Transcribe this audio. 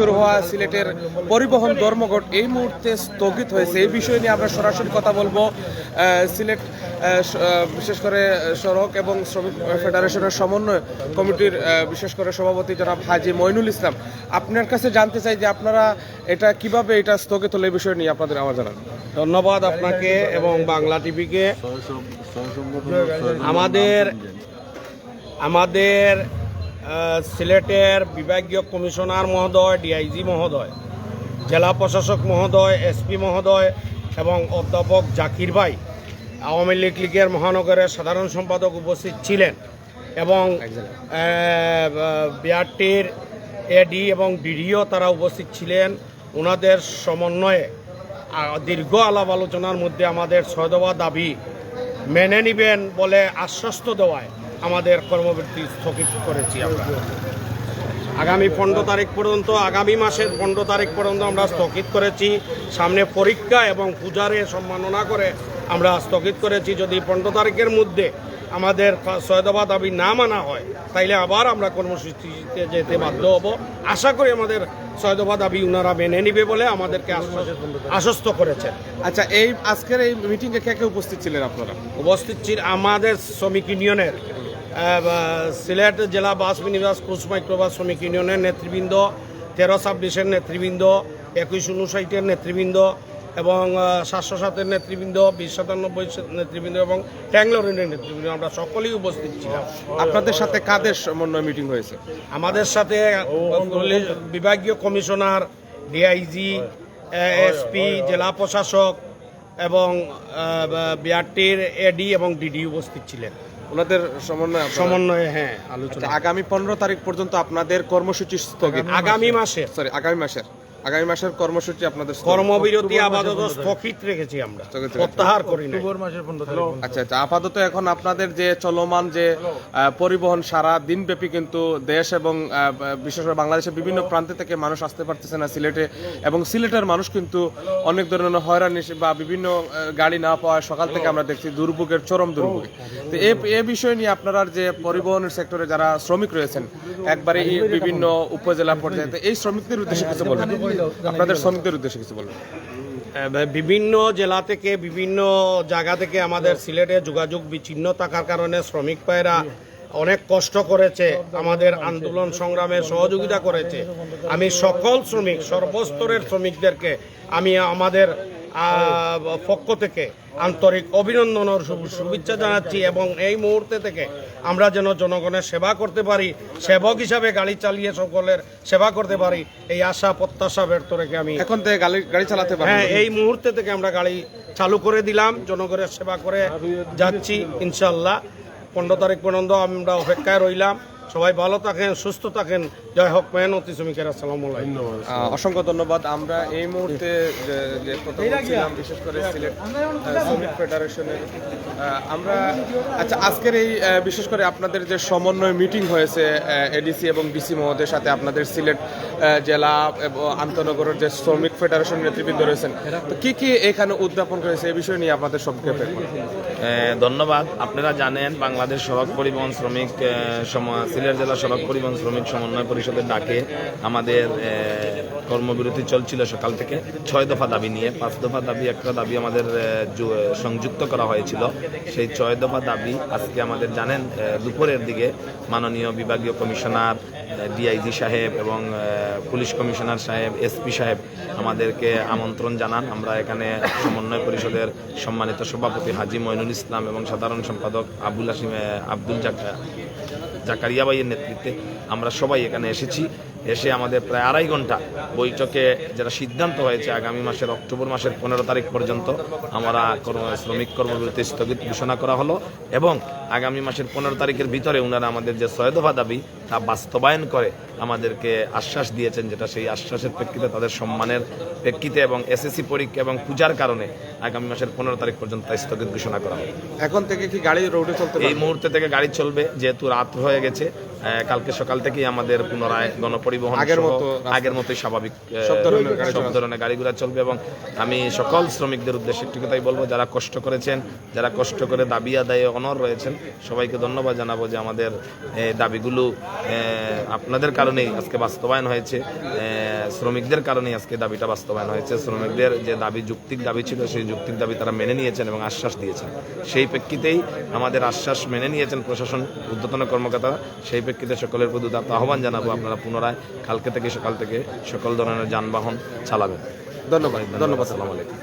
শুরু হওয়া সিলেটের পরিবহন ধর্মঘট এই মুহূর্তে স্থগিত হয়েছে। এই বিষয় নিয়ে আমরা সরাসরি কথা বলবো সিলেট বিশেষ করে সড়ক এবং শ্রমিক ফেডারেশনের সমন্বয় কমিটির বিশেষ করে সভাপতি জনাব হাজী মইনুল ইসলাম। আপনার কাছে জানতে চাই যে আপনারা এটা কিভাবে এটা স্থগিত হলো, এই বিষয় নিয়ে আপনাদের আমার জানান। ধন্যবাদ আপনাকে এবং বাংলা টিভিকে। আমাদের সিলেটের বিভাগীয় কমিশনার মহোদয়, ডিআইজি মহোদয়, জেলা প্রশাসক মহোদয়, এসপি মহোদয় এবং অধ্যাপক জাকির ভাই, আওয়ামী লীগের মহানগরের সাধারণ সম্পাদক উপস্থিত ছিলেন এবং বিআরটির এডি এবং ডিডিও তারা উপস্থিত ছিলেন। ওনাদের সমন্বয়ে দীর্ঘ আলাপ আলোচনার মধ্যে আমাদের 6 দফা দাবি মেনে নেবেন বলে আশ্বস্ত দেওয়ায় আমাদের কর্মবিরতি স্থগিত করেছি। আমরা আগামী মাসের 15 তারিখ পর্যন্ত আমরা স্থগিত করেছি। সামনে পরীক্ষা এবং পূজারে সম্মাননা করে আমরা স্থগিত করেছি। যদি 15 তারিখের মধ্যে আমাদের 6 দফা দাবি না মানা হয় তাইলে আবার আমরা কর্মসূচিতে যেতে বাধ্য হব। আশা করি আমাদের 6 দফা দাবি ওনারা মেনে নিবে বলে আমাদেরকে আশ্বস্ত করেছেন। আচ্ছা, এই আজকের এই মিটিংয়ে কে কে উপস্থিত ছিলেন? আপনারা উপস্থিত ছিলেন আমাদের শ্রমিক ইউনিয়নের সিলেট জেলা বাস মিনিবাস ক্রুজ মাইক্রোবাস শ্রমিক ইউনিয়নের নেতৃবৃন্দ, 13-26-এর নেতৃবৃন্দ, 21-59-এর নেতৃবৃন্দ এবং 707-এর নেতৃবৃন্দ, 20-97 নেতৃবৃন্দ এবং ট্যাংলোরিনের নেতৃবৃন্দ, আমরা সকলেই উপস্থিত ছিলাম। আপনাদের সাথে কাদের সমন্বয় মিটিং হয়েছে? আমাদের সাথে বিভাগীয় কমিশনার, ডিআইজি, এসপি, জেলা প্রশাসক এবং বিআরটির এডি এবং ডিডি উপস্থিত ছিলেন। ওনাদের সমন্বয়ে আলোচনা। আগামী 15 তারিখ পর্যন্ত আপনাদের কর্মসূচি স্থগিত। আগামী মাসের কর্মসূচি আপনাদের কর্মবিরতি আপাতত স্থগিত রেখেছি, আমরা প্রত্যাহার করি না। আচ্ছা, আপাতত এখন আপনাদের যে চলমান যে পরিবহন সারা দিনব্যাপী কিন্তু দেশ এবং বিশেষ করে বাংলাদেশের বিভিন্ন প্রান্ত থেকে মানুষ আসতে পারতেছে না সিলেটে, এবং সিলেটের মানুষ কিন্তু অনেক ধরনের হয়রানি বা বিভিন্ন গাড়ি না পাওয়া সকাল থেকে আমরা দেখছি দুর্ভোগের চরম দুর্ভোগে। তো এই বিষয় নিয়ে আপনারা যে পরিবহনের সেক্টরে যারা শ্রমিক রয়েছেন একবারে বিভিন্ন উপজেলা পর্যায়ে, এই শ্রমিকদের উদ্দেশ্যে কিছু বলবেন? আপনাদের শ্রমিকদের উদ্দেশ্যে কিছু বলবেন? বিভিন্ন জেলা থেকে বিভিন্ন জায়গা থেকে আমাদের সিলেটে যোগাযোগ বিচ্ছিন্ন থাকার কারণে শ্রমিক ভাইরা অনেক কষ্ট করেছে, আমাদের আন্দোলন সংগ্রামে সহযোগিতা করেছে। আমি সকল শ্রমিক, সর্বস্তরের শ্রমিকদেরকে আমি আমাদের পক্ষ থেকে আন্তরিক অভিনন্দন ও শুভেচ্ছা জানাচ্ছি এবং এই মুহূর্তে থেকে আমরা যেন জনগণের সেবা করতে পারি, সেবক হিসাবে গাড়ি চালিয়ে সকলের সেবা করতে পারি, এই আশা প্রত্যাশা ব্যর্থ রেখে আমি এখন থেকে গাড়ি চালাতে পারি। এই মুহূর্তে থেকে আমরা গাড়ি চালু করে দিলাম, জনগণের সেবা করে যাচ্ছি ইনশাল্লাহ। 15 তারিখ পর্যন্ত আমরা অপেক্ষায় রইলাম। সবাই ভালো থাকেন, সুস্থ থাকেন। জয় হোক মেহনতি শ্রমিকের। আসসালামু আলাইকুম। অসংখ্য ধন্যবাদ। আমরা এই মুহূর্তে যে কথা বলছিলাম বিশেষ করে সিলেট শ্রমিক ফেডারেশনের আমরা আজকের এই বিশেষ করে আপনাদের যে সমন্বয় মিটিং হয়েছে এডিসি এবং ডিসি মহোদয়ের সাথে, আপনাদের সিলেট জেলা এবং আন্তনগরের যে শ্রমিক ফেডারেশন নেতৃবৃন্দ রয়েছেন, তো কি এখানে উদ্যাপন করেছে এই বিষয় নিয়ে আপনাদের সংক্ষেপে? ধন্যবাদ। আপনারা জানেন বাংলাদেশ সড়ক পরিবহন শ্রমিক সিলেট জেলা সড়ক পরিবহন শ্রমিক সমন্বয় পরিষদের ডাকে আমাদের কর্মবিরতি চলছিল সকাল থেকে 6 দফা দাবি নিয়ে। 5 দফা দাবি, একটা দাবি আমাদের সংযুক্ত করা হয়েছিল। সেই 6 দফা দাবি আজকে আমাদের জানেন দুপুরের দিকে মাননীয় বিভাগীয় কমিশনার, ডিআইজি সাহেব এবং পুলিশ কমিশনার সাহেব, এসপি সাহেব আমাদেরকে আমন্ত্রণ জানান। আমরা এখানে সমন্বয় পরিষদের সম্মানিত সভাপতি হাজী মইনুল ইসলাম এবং সাধারণ সম্পাদক আব্দুল জাকারিয়া ভাইয়ের নেতৃত্বে আমরা সবাই এখানে এসেছি। এসে আমাদের প্রায় 2.5 ঘন্টা বৈঠকে যেটা সিদ্ধান্ত হয়েছে আগামী মাসের অক্টোবর মাসের 15 তারিখ পর্যন্ত আমরা শ্রমিক কর্মবিরতি স্থগিত ঘোষণা করা হলো এবং আগামী মাসের 15 তারিখের ভিতরে ওনারা আমাদের যে 6 দফা দাবি তা বাস্তবায়ন করে আমাদেরকে আশ্বাস দিয়েছেন, যেটা সেই আশ্বাসের প্রেক্ষিতে তাদের সম্মানের প্রেক্ষিতে এবং এসএসসি পরীক্ষা এবং পূজার কারণে আগামী মাসের 15 তারিখ পর্যন্ত স্থগিত ঘোষণা করা হবে। এখন থেকে কি গাড়ি রোডে চলতে? এই মুহূর্তে থেকে গাড়ি চলবে, যেহেতু রাত হয়ে গেছে। কালকে সকাল থেকেই আমাদের পুনরায় গণপরিবহন আগের সহ মতো আগের মতোই স্বাভাবিক সব ধরনের গাড়ি সব ধরনের গাড়িগুলো চলবে। এবং আমি সকল শ্রমিকদের উদ্দেশ্যে একটি কথাই বলবো, যারা কষ্ট করেছেন, যারা কষ্ট করে দাবি আদায়ে অনড় রয়েছেন, সবাইকে ধন্যবাদ জানাবো যে আমাদের দাবিগুলো আপনাদের কারণেই আজকে বাস্তবায়ন হয়েছে, শ্রমিকদের কারণেই আজকে দাবিটা বাস্তবায়ন হয়েছে। শ্রমিকদের যে দাবি যৌক্তিক দাবি ছিল, সেই যৌক্তিক দাবি তারা মেনে নিয়েছেন এবং আশ্বাস দিয়েছেন। সেই প্রেক্ষিতেই আমাদের আশ্বাস মেনে নিয়েছেন প্রশাসন, ঊর্ধ্বতন কর্মকর্তারা। সেই প্রেক্ষিতে সকলের প্রতি আহ্বান জানাবো, আপনারা পুনরায় কালকে থেকে সকাল থেকে সকল ধরনের যানবাহন চালাবেন। ধন্যবাদ, ধন্যবাদ। আসসালামু আলাইকুম।